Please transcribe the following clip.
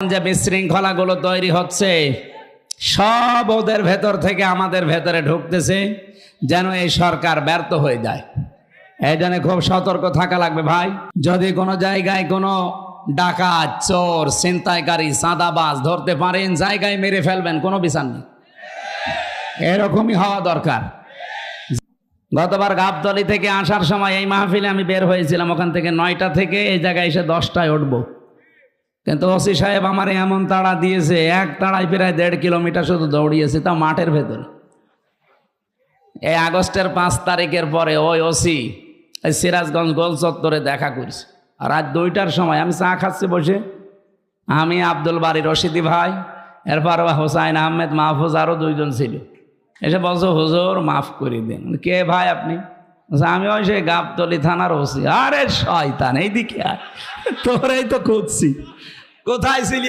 যে বিশৃঙ্খলাগুলো তৈরি হচ্ছে সব ওদের ভেতর থেকে আমাদের ভেতরে ঢুকতেছে, যেন এই সরকার ব্যর্থ হয়ে যায়। এই জন্য খুব সতর্ক থাকা লাগবে ভাই। যদি কোনো জায়গায় কোনো ডাকাত, চোর, ছিনতাইকারী, চাঁদাবাজ ধরতে পারেন, জায়গায় মেরে ফেলবেন, কোনো বিচার নেই। এরকমই হওয়া দরকার। গতবার গাবতলী থেকে আসার সময় এই মাহফিলে আমি বের হয়েছিলাম, ওখান থেকে 9টা থেকে এই জায়গায় এসে 10টায় উঠবো, কিন্তু ওসি সাহেব আমার এমন তাড়া দিয়েছে, এক তাড়ায় প্রায় 1.5 কিলোমিটার শুধু দৌড়িয়েছে, তা মাঠের ভেতরে। এই আগস্টের 5 তারিখের পরে ওই ওসি সিরাজগঞ্জ গোল চত্বরে দেখা করছে। আর রাত 2টার সময় আমি চা খাচ্ছি বসে, আমি, আব্দুল বারী রশিদি ভাই, এরপর হোসাইন আহমেদ, মাহফুজ, আরও 2জন ছিল। এসে বলছো, হুজুর মাফ করে দিন। কে ভাই আপনি? আমি ওই সেই গাবতলী থানার ওসি। আরে শয়তান, এইদিকে আয়, তোরাই তো খুঁজছি, কোথায় ছিলি?